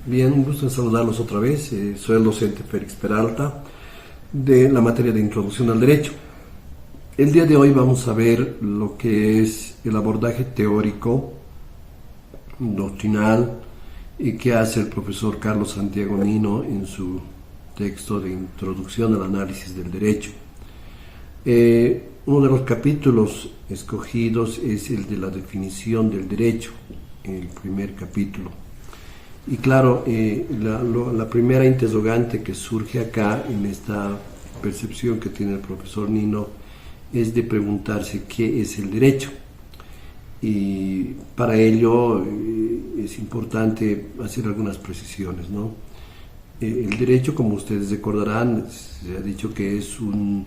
Bien, un gusto en saludarlos otra vez. Soy el docente Félix Peralta de la materia de Introducción al Derecho. El día de hoy vamos a ver lo que es el abordaje teórico, doctrinal, y que hace el profesor Carlos Santiago Nino en su texto de Introducción al Análisis del Derecho. Uno de los capítulos escogidos es el de la definición del derecho, el primer capítulo. Y claro, la primera interrogante que surge acá en esta percepción que tiene el profesor Nino es de preguntarse qué es el derecho. Y para ello es importante hacer algunas precisiones, ¿no? El derecho, como ustedes recordarán, se ha dicho que es un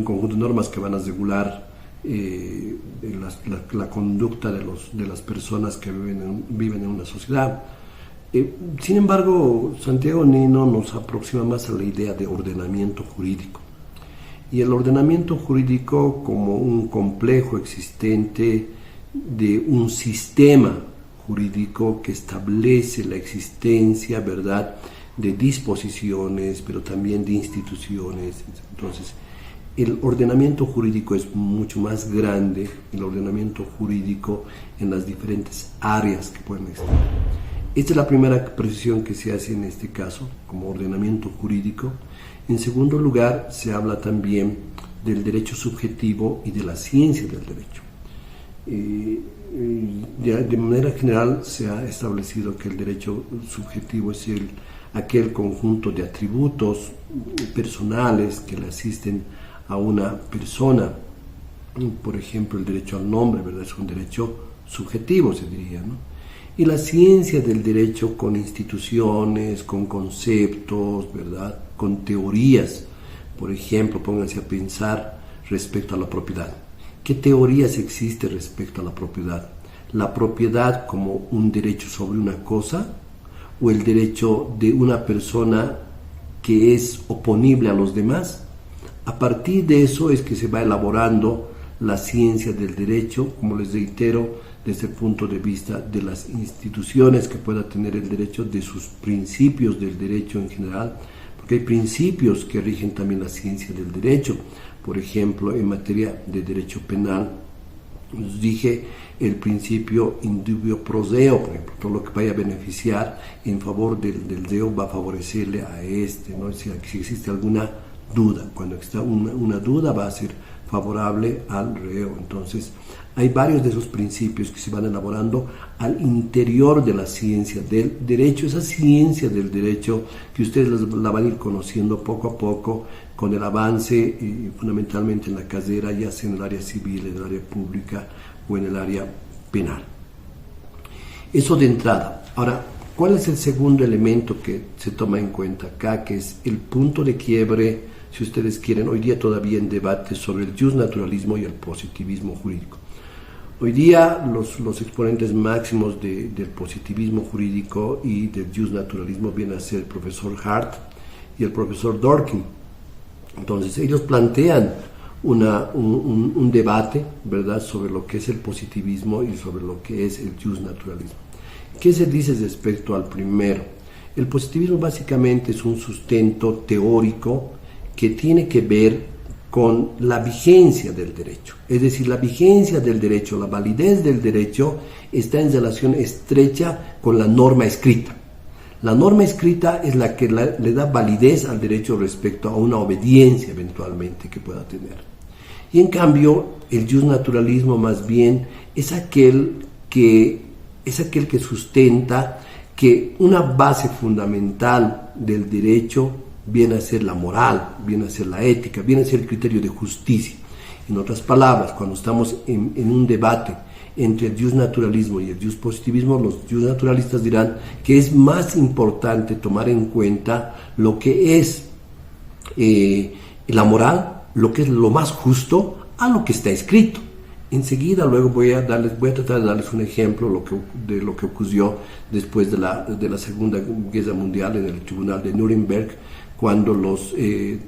conjunto de normas que van a regular la conducta de las personas que viven en una sociedad. Sin embargo, Santiago Nino nos aproxima más a la idea de ordenamiento jurídico. Y el ordenamiento jurídico como un complejo existente de un sistema jurídico que establece la existencia, ¿verdad?, de disposiciones, pero también de instituciones. Entonces, el ordenamiento jurídico es mucho más grande, el ordenamiento jurídico en las diferentes áreas que pueden estar. Esta es la primera precisión que se hace en este caso, como ordenamiento jurídico. En segundo lugar, se habla también del derecho subjetivo y de la ciencia del derecho. De manera general se ha establecido que el derecho subjetivo es aquel conjunto de atributos personales que le asisten a una persona. Por ejemplo, el derecho al nombre, ¿verdad?, es un derecho subjetivo, se diría, ¿no? Y la ciencia del derecho con instituciones, con conceptos, ¿verdad?, con teorías. Por ejemplo, pónganse a pensar respecto a la propiedad. ¿Qué teorías existen respecto a la propiedad? ¿La propiedad como un derecho sobre una cosa o el derecho de una persona que es oponible a los demás? A partir de eso es que se va elaborando la ciencia del derecho, como les reitero, desde el punto de vista de las instituciones que pueda tener el derecho, de sus principios del derecho en general, porque hay principios que rigen también la ciencia del derecho. Por ejemplo, en materia de derecho penal, os dije el principio in dubio pro reo, por ejemplo, todo lo que vaya a beneficiar en favor del reo va a favorecerle a este, ¿no? Si existe alguna duda, cuando exista una duda va a ser favorable al reo. Entonces, hay varios de esos principios que se van elaborando al interior de la ciencia del derecho, esa ciencia del derecho que ustedes la van a ir conociendo poco a poco con el avance, fundamentalmente en la carrera, ya sea en el área civil, en el área pública o en el área penal. Eso de entrada. Ahora, ¿cuál es el segundo elemento que se toma en cuenta acá? Que es el punto de quiebre, si ustedes quieren, hoy día todavía en debate sobre el justnaturalismo y el positivismo jurídico. Hoy día los exponentes máximos del positivismo jurídico y del justnaturalismo vienen a ser el profesor Hart y el profesor Dworkin. Entonces ellos plantean un debate, ¿verdad?, sobre lo que es el positivismo y sobre lo que es el justnaturalismo. ¿Qué se dice respecto al primero? El positivismo básicamente es un sustento teórico que tiene que ver con la vigencia del derecho. Es decir, la vigencia del derecho, la validez del derecho está en relación estrecha con la norma escrita. La norma escrita es la que le da validez al derecho respecto a una obediencia eventualmente que pueda tener. Y en cambio, el justnaturalismo más bien es aquel que sustenta que una base fundamental del derecho viene a ser la moral, viene a ser la ética, viene a ser el criterio de justicia. En otras palabras, cuando estamos en un debate entre el justnaturalismo y el justpositivismo, los justnaturalistas dirán que es más importante tomar en cuenta lo que es la moral, lo que es lo más justo, a lo que está escrito. Enseguida, luego voy a tratar de darles un ejemplo de lo que ocurrió después de la Segunda Guerra Mundial en el Tribunal de Nuremberg, cuando los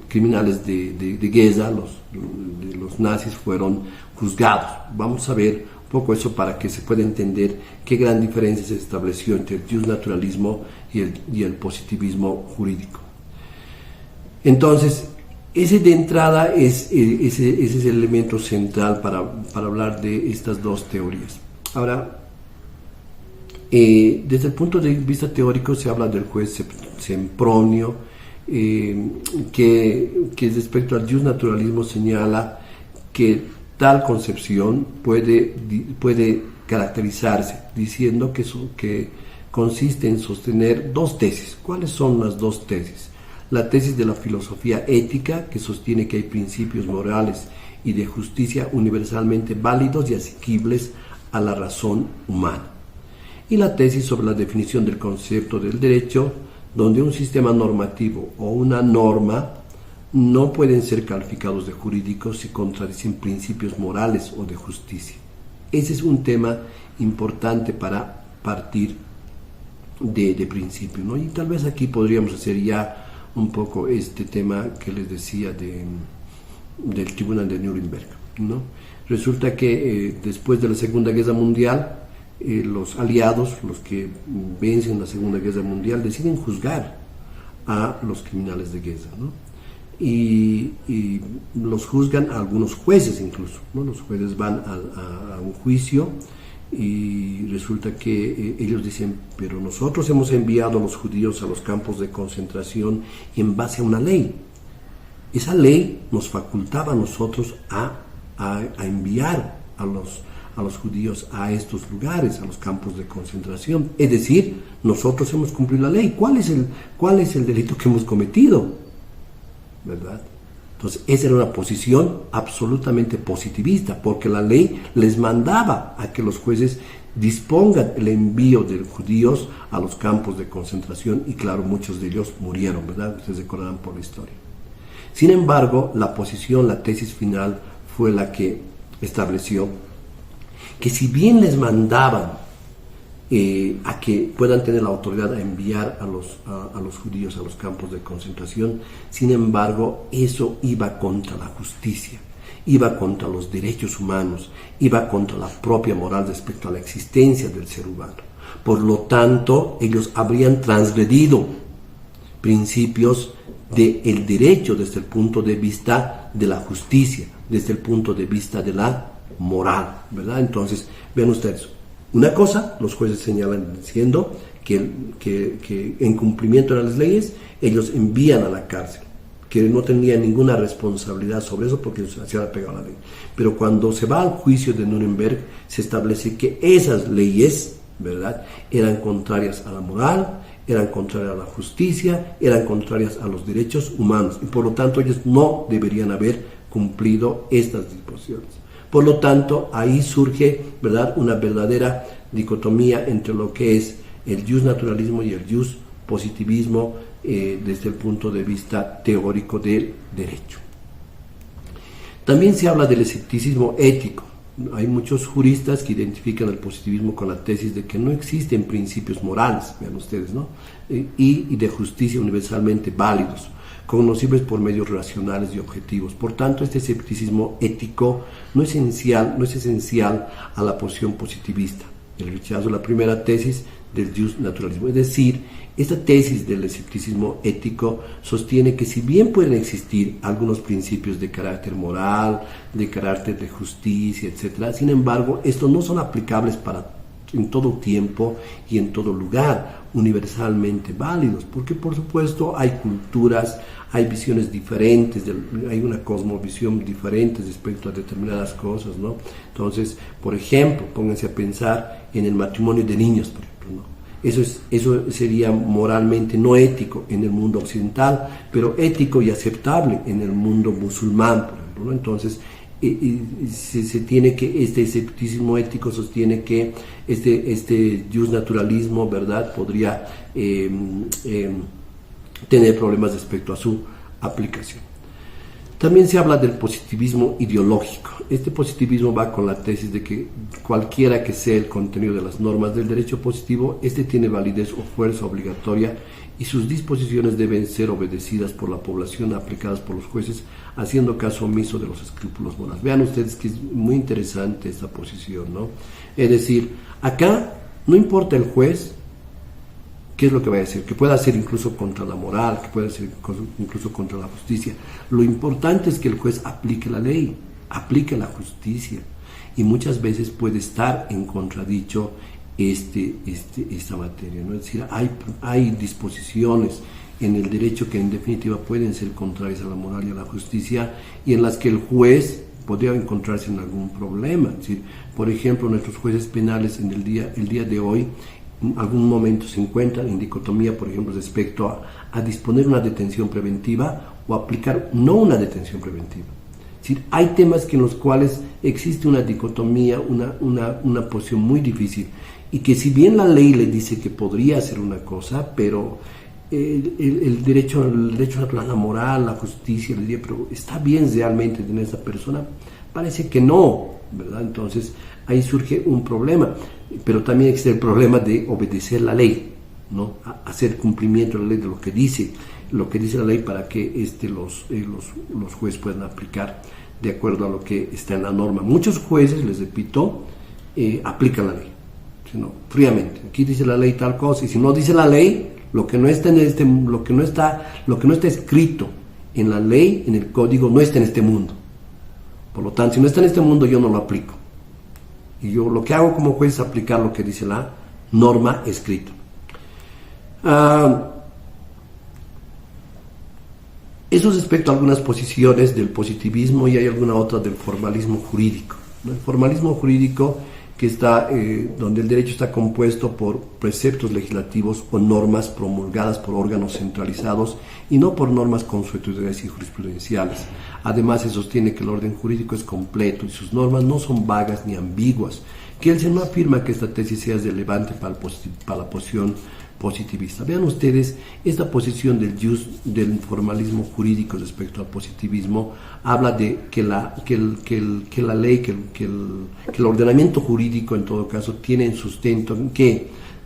criminales de guerra, los nazis, fueron juzgados. Vamos a ver poco eso para que se pueda entender qué gran diferencia se estableció entre el justnaturalismo y el positivismo jurídico. Entonces, ese de entrada ese es el elemento central para hablar de estas dos teorías. Ahora, desde el punto de vista teórico se habla del juez Sempronio, que respecto al justnaturalismo señala que tal concepción puede caracterizarse diciendo que consiste en sostener dos tesis. ¿Cuáles son las dos tesis? La tesis de la filosofía ética, que sostiene que hay principios morales y de justicia universalmente válidos y asequibles a la razón humana. Y la tesis sobre la definición del concepto del derecho, donde un sistema normativo o una norma no pueden ser calificados de jurídicos si contradicen principios morales o de justicia. Ese es un tema importante para partir de principio, ¿no? Y tal vez aquí podríamos hacer ya un poco este tema que les decía del Tribunal de Nuremberg, ¿no? Resulta que después de la Segunda Guerra Mundial, los aliados, los que vencen la Segunda Guerra Mundial, deciden juzgar a los criminales de guerra, ¿no? Y los juzgan a algunos jueces incluso, ¿no? Los jueces van a un juicio y resulta que ellos dicen, pero nosotros hemos enviado a los judíos a los campos de concentración en base a una ley. Esa ley nos facultaba a nosotros a enviar a los judíos a estos lugares, a los campos de concentración. Es decir, nosotros hemos cumplido la ley. ¿Cuál es el delito que hemos cometido? ¿Verdad? Entonces, esa era una posición absolutamente positivista, porque la ley les mandaba a que los jueces dispongan el envío de judíos a los campos de concentración, y claro, muchos de ellos murieron, ¿verdad? Ustedes recordarán por la historia. Sin embargo, la tesis final fue la que estableció que si bien les mandaban a que puedan tener la autoridad a enviar a los judíos a los campos de concentración, sin embargo, eso iba contra la justicia, iba contra los derechos humanos, iba contra la propia moral respecto a la existencia del ser humano. Por lo tanto, ellos habrían transgredido principios del derecho desde el punto de vista de la justicia, desde el punto de vista de la moral, ¿verdad? Entonces, vean ustedes, una cosa, los jueces señalan diciendo que en cumplimiento de las leyes, ellos envían a la cárcel, que no tenían ninguna responsabilidad sobre eso porque se había pegado la ley. Pero cuando se va al juicio de Nuremberg, se establece que esas leyes, ¿verdad?, eran contrarias a la moral, eran contrarias a la justicia, eran contrarias a los derechos humanos, y por lo tanto ellos no deberían haber cumplido estas disposiciones. Por lo tanto, ahí surge, ¿verdad?, una verdadera dicotomía entre lo que es el justnaturalismo y el justpositivismo desde el punto de vista teórico del derecho. También se habla del escepticismo ético. Hay muchos juristas que identifican el positivismo con la tesis de que no existen principios morales, vean ustedes, ¿no?, y de justicia universalmente válidos, conocibles por medios racionales y objetivos. Por tanto, este escepticismo ético no es esencial a la posición positivista, el rechazo de la primera tesis del justnaturalismo. Es decir, esta tesis del escepticismo ético sostiene que si bien pueden existir algunos principios de carácter moral, de carácter de justicia, etc., sin embargo, estos no son aplicables en todo tiempo y en todo lugar, universalmente válidos, porque por supuesto hay culturas, hay visiones diferentes, hay una cosmovisión diferente respecto a determinadas cosas, ¿no? Entonces, por ejemplo, pónganse a pensar en el matrimonio de niños, por ejemplo, ¿no? Eso sería moralmente no ético en el mundo occidental, pero ético y aceptable en el mundo musulmán, por ejemplo, ¿no? Entonces, se tiene que, este escepticismo ético sostiene que este justnaturalismo, ¿verdad?, podría tener problemas respecto a su aplicación. También se habla del positivismo ideológico. Este positivismo va con la tesis de que cualquiera que sea el contenido de las normas del derecho positivo, este tiene validez o fuerza obligatoria y sus disposiciones deben ser obedecidas por la población, aplicadas por los jueces, haciendo caso omiso de los escrúpulos morales. Vean ustedes que es muy interesante esta posición, ¿no? Es decir, acá no importa el juez qué es lo que va a decir, que pueda hacer incluso contra la moral, que pueda hacer incluso contra la justicia. Lo importante es que el juez aplique la ley, aplique la justicia, y muchas veces puede estar en contradicho esta materia, ¿no? Es decir, hay disposiciones en el derecho que en definitiva pueden ser contrarias a la moral y a la justicia, y en las que el juez podría encontrarse en algún problema. Es decir, por ejemplo, nuestros jueces penales el día de hoy en algún momento se encuentran en dicotomía, por ejemplo, respecto a disponer una detención preventiva o aplicar no una detención preventiva. Es decir, hay temas en los cuales existe una dicotomía, una posición muy difícil, y que si bien la ley le dice que podría hacer una cosa, pero el derecho natural, la moral, la justicia, le diría, pero ¿está bien realmente tener esa persona? Parece que no, ¿verdad? Entonces ahí surge un problema, pero también existe el problema de obedecer la ley, ¿no? Hacer cumplimiento de la ley de lo que dice la ley para que los jueces puedan aplicar de acuerdo a lo que está en la norma. Muchos jueces, les repito, aplican la ley, sino fríamente. Aquí dice la ley tal cosa, y si no dice la ley, lo que no está escrito en la ley, en el código, no está en este mundo. Por lo tanto, si no está en este mundo, yo no lo aplico. Y yo lo que hago como juez es aplicar lo que dice la norma escrita. Eso respecto a algunas posiciones del positivismo, y hay alguna otra del formalismo jurídico, ¿no? El formalismo jurídico, que está donde el derecho está compuesto por preceptos legislativos o normas promulgadas por órganos centralizados y no por normas consuetudinarias y jurisprudenciales. Además, se sostiene que el orden jurídico es completo y sus normas no son vagas ni ambiguas. Kelsen no afirma que esta tesis sea relevante para la posición positivista. Vean ustedes, esta posición del formalismo jurídico respecto al positivismo habla de que la ley, que el ordenamiento jurídico en todo caso tiene en sustento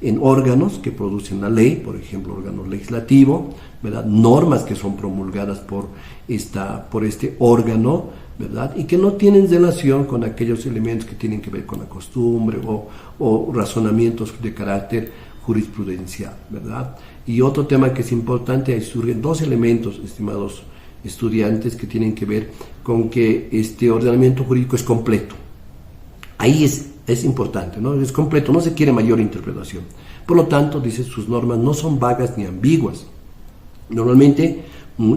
en órganos que producen la ley, por ejemplo, órgano legislativo, ¿verdad? Normas que son promulgadas por este órgano, ¿verdad? Y que no tienen relación con aquellos elementos que tienen que ver con la costumbre o razonamientos de carácter jurisprudencial, ¿verdad? Y otro tema que es importante, ahí surgen dos elementos, estimados estudiantes, que tienen que ver con que este ordenamiento jurídico es completo. Ahí es importante, ¿no? Es completo, no se quiere mayor interpretación. Por lo tanto, dice, sus normas no son vagas ni ambiguas. Normalmente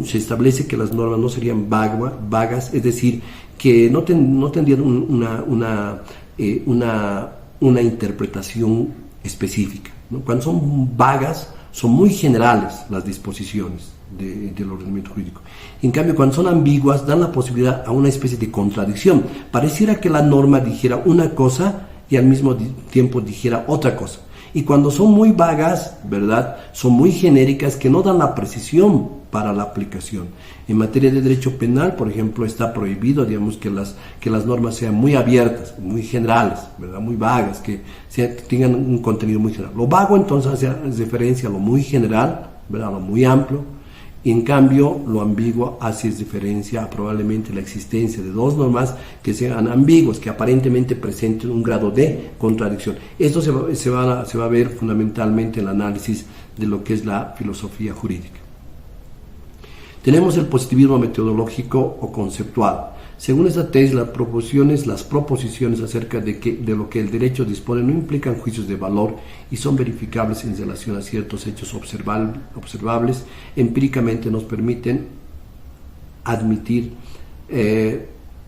se establece que las normas no serían vagas, es decir, que no tendrían una interpretación específica, ¿no? Cuando son vagas, son muy generales las disposiciones del ordenamiento jurídico. En cambio, cuando son ambiguas, dan la posibilidad a una especie de contradicción. Pareciera que la norma dijera una cosa y al mismo tiempo dijera otra cosa. Y cuando son muy vagas, ¿verdad?, son muy genéricas, que no dan la precisión para la aplicación. En materia de derecho penal, por ejemplo, está prohibido, digamos, que las normas sean muy abiertas, muy generales, ¿verdad?, muy vagas, que tengan un contenido muy general. Lo vago, entonces, hace referencia a lo muy general, ¿verdad?, a lo muy amplio. Y en cambio, lo ambiguo hace referencia a probablemente la existencia de dos normas que sean ambiguas, que aparentemente presenten un grado de contradicción. Esto se va a ver fundamentalmente en el análisis de lo que es la filosofía jurídica. Tenemos el positivismo metodológico o conceptual. Según esta tesis, las proposiciones acerca de lo que el derecho dispone no implican juicios de valor y son verificables en relación a ciertos hechos observables. Empíricamente nos permiten admitir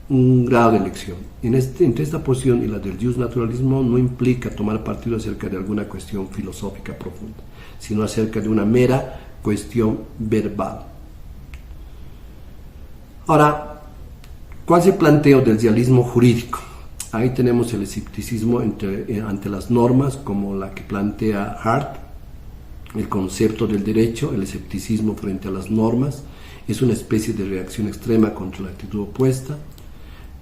un grado de elección. Entre esta posición y la del justnaturalismo no implica tomar partido acerca de alguna cuestión filosófica profunda, sino acerca de una mera cuestión verbal. Ahora, ¿cuál es el planteo del realismo jurídico? Ahí tenemos el escepticismo ante las normas, como la que plantea Hart, el concepto del derecho, el escepticismo frente a las normas, es una especie de reacción extrema contra la actitud opuesta,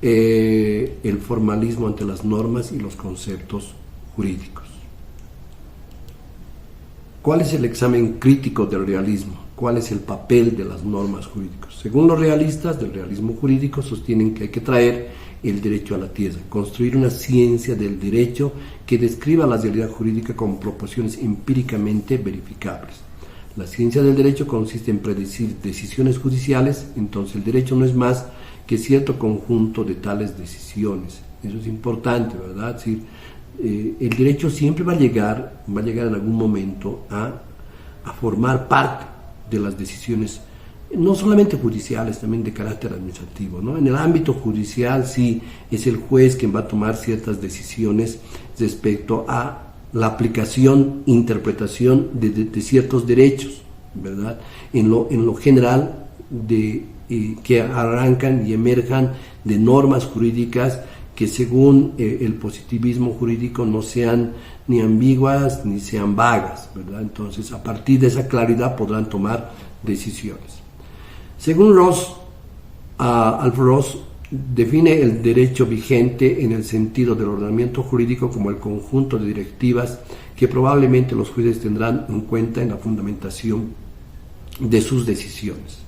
el formalismo ante las normas y los conceptos jurídicos. ¿Cuál es el examen crítico del realismo? ¿Cuál es el papel de las normas jurídicas? Según los realistas del realismo jurídico, sostienen que hay que traer el derecho a la tierra, construir una ciencia del derecho que describa la realidad jurídica con proporciones empíricamente verificables. La ciencia del derecho consiste en predecir decisiones judiciales, entonces el derecho no es más que cierto conjunto de tales decisiones. Eso es importante, ¿verdad? Es decir, el derecho siempre va a llegar en algún momento a formar parte de las decisiones, no solamente judiciales, también de carácter administrativo, ¿no? En el ámbito judicial sí es el juez quien va a tomar ciertas decisiones respecto a la aplicación, interpretación de ciertos derechos, ¿verdad? En lo general, que arrancan y emerjan de normas jurídicas que según el positivismo jurídico no sean ni ambiguas ni sean vagas, ¿verdad? Entonces, a partir de esa claridad podrán tomar decisiones. Según Alfred Ross define el derecho vigente en el sentido del ordenamiento jurídico como el conjunto de directivas que probablemente los jueces tendrán en cuenta en la fundamentación de sus decisiones.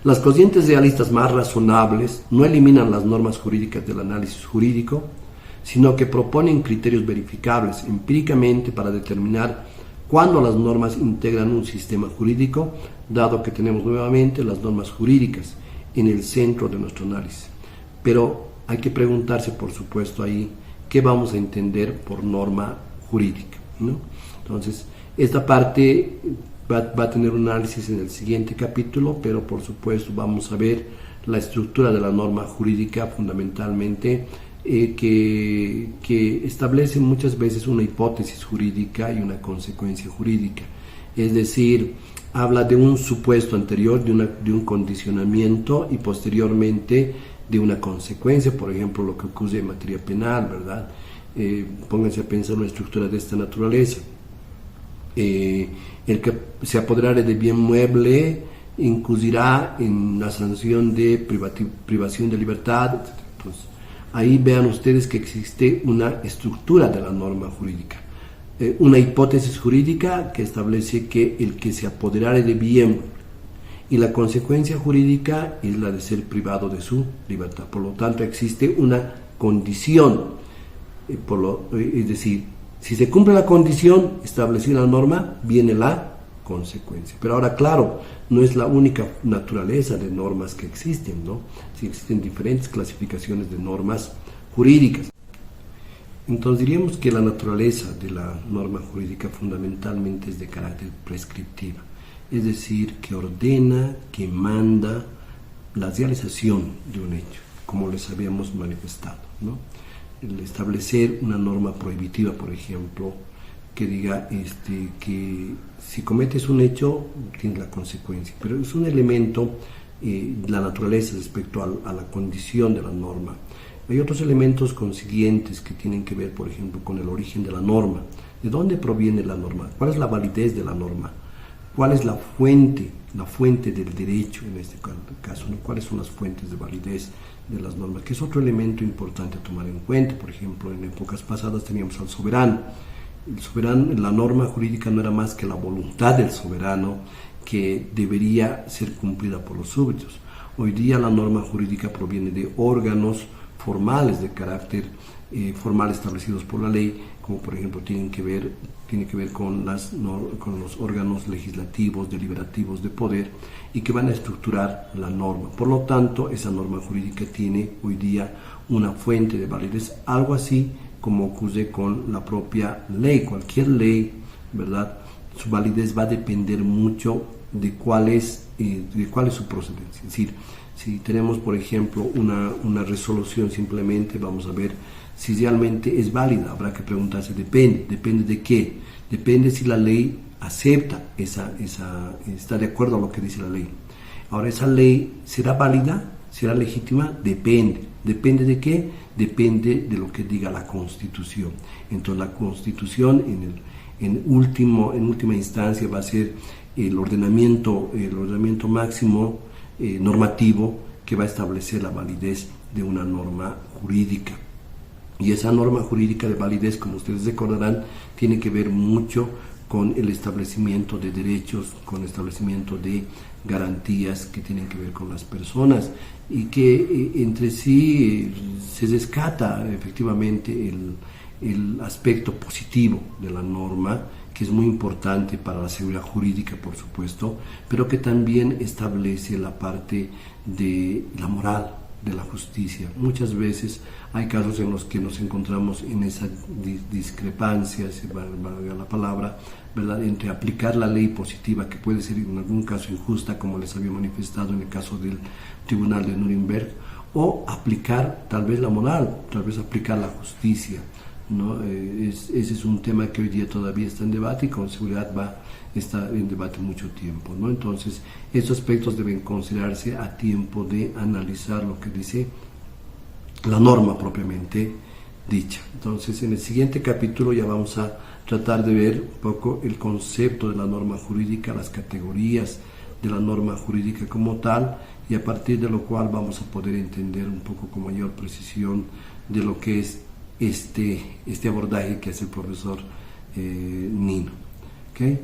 Las corrientes realistas más razonables no eliminan las normas jurídicas del análisis jurídico, sino que proponen criterios verificables empíricamente para determinar cuándo las normas integran un sistema jurídico, dado que tenemos nuevamente las normas jurídicas en el centro de nuestro análisis. Pero hay que preguntarse, por supuesto, ahí, ¿qué vamos a entender por norma jurídica, ¿no? Entonces, esta parte va a tener un análisis en el siguiente capítulo, pero por supuesto vamos a ver la estructura de la norma jurídica fundamentalmente, que establece muchas veces una hipótesis jurídica y una consecuencia jurídica. Es decir, habla de un supuesto anterior, de un condicionamiento y posteriormente de una consecuencia, por ejemplo, lo que ocurre en materia penal, ¿verdad? Pónganse a pensar una estructura de esta naturaleza. El que se apoderare de bien mueble incurrirá en la sanción de privación de libertad, etc. Entonces, ahí vean ustedes que existe una estructura de la norma jurídica, una hipótesis jurídica que establece que el que se apoderare de bien, y la consecuencia jurídica es la de ser privado de su libertad. Por lo tanto, existe una condición, es decir, si se cumple la condición establecida en la norma, viene la consecuencia. Pero ahora, claro, no es la única naturaleza de normas que existen, ¿no? Sí, existen diferentes clasificaciones de normas jurídicas. Entonces diríamos que la naturaleza de la norma jurídica fundamentalmente es de carácter prescriptiva, es decir, que ordena, que manda la realización de un hecho, como les habíamos manifestado, ¿no? El establecer una norma prohibitiva, por ejemplo, que diga que si cometes un hecho, tienes la consecuencia, pero es un elemento, la naturaleza respecto a la condición de la norma. Hay otros elementos consiguientes que tienen que ver, por ejemplo, con el origen de la norma. ¿De dónde proviene la norma? ¿Cuál es la validez de la norma? ¿Cuál es la fuente del derecho en este caso, ¿no? ¿Cuáles son las fuentes de validez de las normas? Que es otro elemento importante a tomar en cuenta. Por ejemplo, en épocas pasadas teníamos al soberano. El soberano, la norma jurídica no era más que la voluntad del soberano que debería ser cumplida por los súbditos. Hoy día la norma jurídica proviene de órganos formales de carácter formal establecidos por la ley, como por ejemplo tiene que ver con los órganos legislativos, deliberativos de poder, y que van a estructurar la norma. Por lo tanto, esa norma jurídica tiene hoy día una fuente de validez, algo así como ocurre con la propia ley. Cualquier ley, ¿verdad? Su validez va a depender mucho de cuál es su procedencia. Es decir, si tenemos, por ejemplo, una resolución, simplemente vamos a ver si realmente es válida. Habrá que preguntarse, depende de qué. Depende si la ley acepta está de acuerdo a lo que dice la ley. Ahora, ¿esa ley será válida? ¿Será legítima? Depende. ¿Depende de qué? Depende de lo que diga la Constitución. Entonces, la Constitución en última instancia va a ser el ordenamiento máximo normativo que va a establecer la validez de una norma jurídica. Y esa norma jurídica de validez, como ustedes recordarán, tiene que ver mucho con el establecimiento de derechos, con el establecimiento de garantías que tienen que ver con las personas y que entre sí se rescata efectivamente el aspecto positivo de la norma, que es muy importante para la seguridad jurídica, por supuesto, pero que también establece la parte de la moral, de la justicia. Muchas veces hay casos en los que nos encontramos en esa discrepancia, si valga la palabra, ¿verdad?, entre aplicar la ley positiva, que puede ser en algún caso injusta, como les había manifestado en el caso del Tribunal de Nuremberg, o aplicar tal vez la moral, tal vez aplicar la justicia, ¿no? Ese es un tema que hoy día todavía está en debate y con seguridad va a estar en debate mucho tiempo, ¿no? Entonces, estos aspectos deben considerarse a tiempo de analizar lo que dice la norma propiamente dicha. Entonces, en el siguiente capítulo ya vamos a tratar de ver un poco el concepto de la norma jurídica, las categorías de la norma jurídica como tal, y a partir de lo cual vamos a poder entender un poco con mayor precisión de lo que es este abordaje que hace el profesor Nino. ¿Okay?